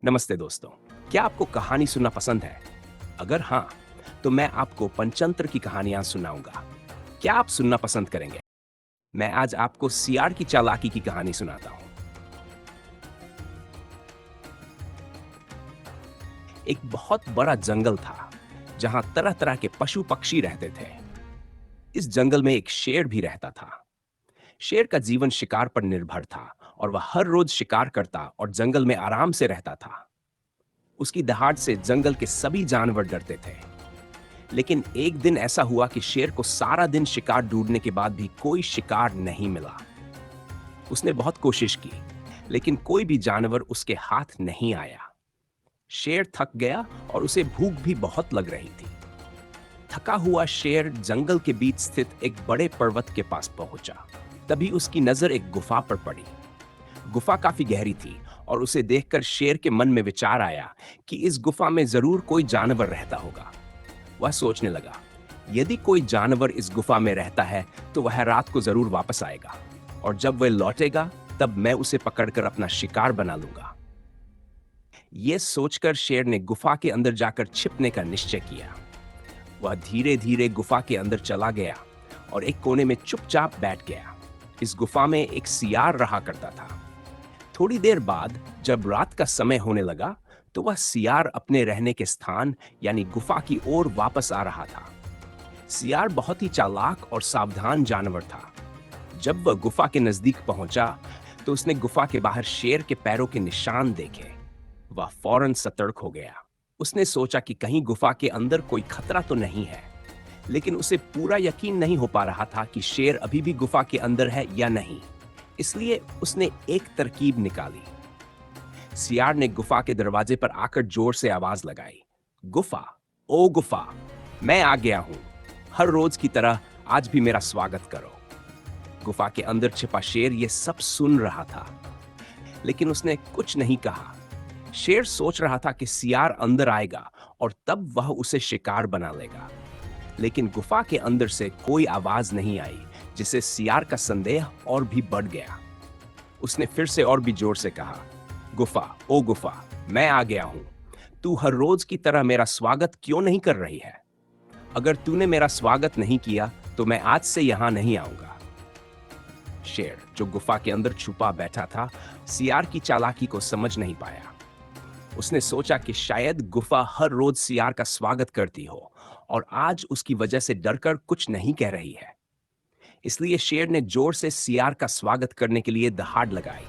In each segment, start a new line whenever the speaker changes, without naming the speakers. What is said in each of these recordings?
नमस्ते दोस्तों। क्या आपको कहानी सुनना पसंद है? अगर हाँ, तो मैं आपको पंचतंत्र की कहानियां सुनाऊंगा। क्या आप सुनना पसंद करेंगे? मैं आज आपको सियार की चालाकी की कहानी सुनाता हूँ। एक बहुत बड़ा जंगल था, जहां तरह-तरह के पशु-पक्षी रहते थे। इस जंगल में एक शेर भी रहता था। शेर का जीवन शिकार पर निर्भर था और वह हर रोज शिकार करता और जंगल में आराम से रहता था। उसकी दहाड़ से जंगल के सभी जानवर डरते थे। लेकिन एक दिन ऐसा हुआ कि शेर को सारा दिन शिकार ढूंढने के बाद भी कोई शिकार नहीं मिला। उसने बहुत कोशिश की, लेकिन कोई भी जानवर उसके हाथ नहीं आया। शेर थक गया और उसे भूख भी बहुत लग रही थी। थका हुआ शेर जंगल के बीच स्थित एक बड़े पर्वत के पास पहुंचा। तभी उसकी नजर एक गुफा पर पड़ी। गुफा काफी गहरी थी और उसे देखकर शेर के मन में विचार आया कि इस गुफा में जरूर कोई जानवर रहता होगा। वह सोचने लगा, यदि कोई जानवर इस गुफा में रहता है तो वह रात को जरूर वापस आएगा और जब वह लौटेगा तब मैं उसे पकड़कर अपना शिकार बना लूंगा। यह सोचकर शेर ने गुफा के अंदर जाकर छिपने का निश्चय किया। वह धीरे धीरे गुफा के अंदर चला गया और एक कोने में चुपचाप बैठ गया। इस गुफा में एक सियार रहा करता था। थोड़ी देर बाद जब रात का समय होने लगा तो वह सियार अपने रहने के स्थान यानी गुफा की ओर वापस आ रहा था। सियार बहुत ही चालाक और सावधान जानवर था। जब वह गुफा के नजदीक पहुंचा तो उसने गुफा के बाहर शेर के पैरों के निशान देखे। वह फौरन सतर्क हो गया। उसने सोचा कि कहीं गुफा के अंदर कोई खतरा तो नहीं है, लेकिन उसे पूरा यकीन नहीं हो पा रहा था कि शेर अभी भी गुफा के अंदर है या नहीं। इसलिए उसने एक तरकीब निकाली। सियार ने गुफा के दरवाजे पर आकर जोर से आवाज लगाई, गुफा, ओ गुफा, मैं आ गया हूं। हर रोज की तरह आज भी मेरा स्वागत करो। गुफा के अंदर छिपा शेर यह सब सुन रहा था, लेकिन उसने कुछ नहीं कहा। शेर सोच रहा था कि सियार अंदर आएगा और तब वह उसे शिकार बना लेगा। लेकिन गुफा के अंदर से कोई आवाज नहीं आई, जिससे सियार का संदेह और भी बढ़ गया। उसने फिर से और भी जोर से कहा, गुफा, ओ गुफा, मैं आ गया हूं। तू हर रोज की तरह मेरा स्वागत क्यों नहीं कर रही है? अगर तूने मेरा स्वागत नहीं किया तो मैं आज से यहां नहीं आऊंगा। शेर, जो गुफा के अंदर छुपा बैठा था, सियार की चालाकी को समझ नहीं पाया। उसने सोचा कि शायद गुफा हर रोज सियार का स्वागत करती हो और आज उसकी वजह से डरकर कुछ नहीं कह रही है। इसलिए शेर ने जोर से सियार का स्वागत करने के लिए दहाड़ लगाई।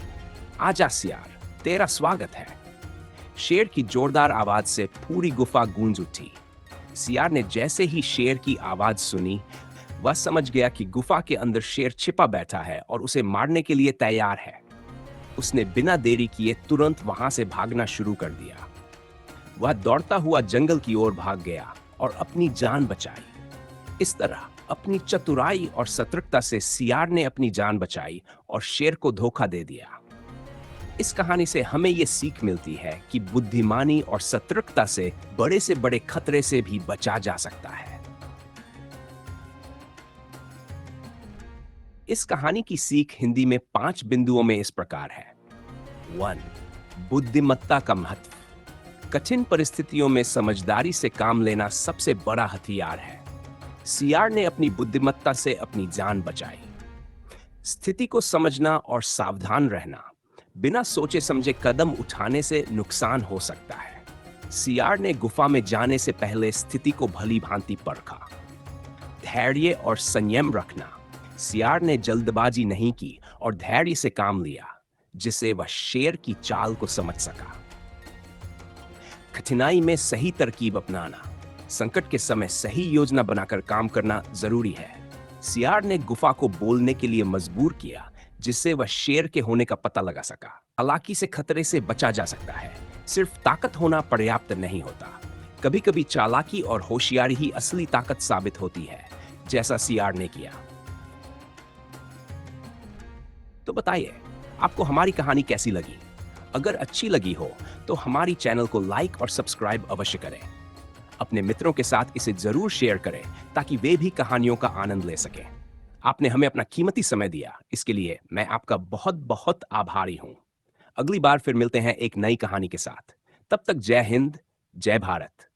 आजा सियार, तेरा स्वागत है। शेर की जोरदार आवाज से पूरी गुफा गूंज उठी। सियार ने जैसे ही शेर की आवाज सुनी, वह समझ गया कि गुफा के अंदर शेर छिपा बैठा है और उसे मारने के लिए तैयार है। उसने बिना देरी किए तुरंत वहां से भागना शुरू कर दिया। वह दौड़ता हुआ जंगल की ओर भाग गया और अपनी जान बचाई। इस तरह अपनी चतुराई और सतर्कता से सियार ने अपनी जान बचाई और शेर को धोखा दे दिया। इस कहानी से हमें यह सीख मिलती है कि बुद्धिमानी और सतर्कता से बड़े खतरे से भी बचा जा सकता है। इस कहानी की सीख हिंदी में 5 बिंदुओं में इस प्रकार है। 1. बुद्धिमत्ता का महत्व। कठिन परिस्थितियों में समझदारी से काम लेना सबसे बड़ा हथियार है। सियार ने अपनी बुद्धिमत्ता से अपनी जान बचाई। स्थिति को समझना और सावधान रहना। बिना सोचे समझे कदम उठाने से नुकसान हो सकता है। सियार ने गुफा में जाने से पहले स्थिति को भली भांति परखा। धैर्य और संयम रखना। सियार ने जल्दबाजी नहीं की और धैर्य से काम लिया, जिससे वह शेर की चाल को समझ सका। कठिनाई में सही तरकीब अपनाना। संकट के समय सही योजना बनाकर काम करना जरूरी है। सियार ने गुफा को बोलने के लिए मजबूर किया, जिससे वह शेर के होने का पता लगा सका। चालाकी से खतरे से बचा जा सकता है, सिर्फ ताकत होना पर्याप्त नहीं होता। कभी कभी चालाकी और होशियारी ही असली ताकत साबित होती है, जैसा सियार ने किया। तो बताइए, आपको हमारी कहानी कैसी लगी? अगर अच्छी लगी हो तो हमारी चैनल को लाइक और सब्सक्राइब अवश्य करें। अपने मित्रों के साथ इसे जरूर शेयर करें ताकि वे भी कहानियों का आनंद ले सकें। आपने हमें अपना कीमती समय दिया, इसके लिए मैं आपका बहुत बहुत आभारी हूं। अगली बार फिर मिलते हैं एक नई कहानी के साथ। तब तक जय हिंद, जय भारत।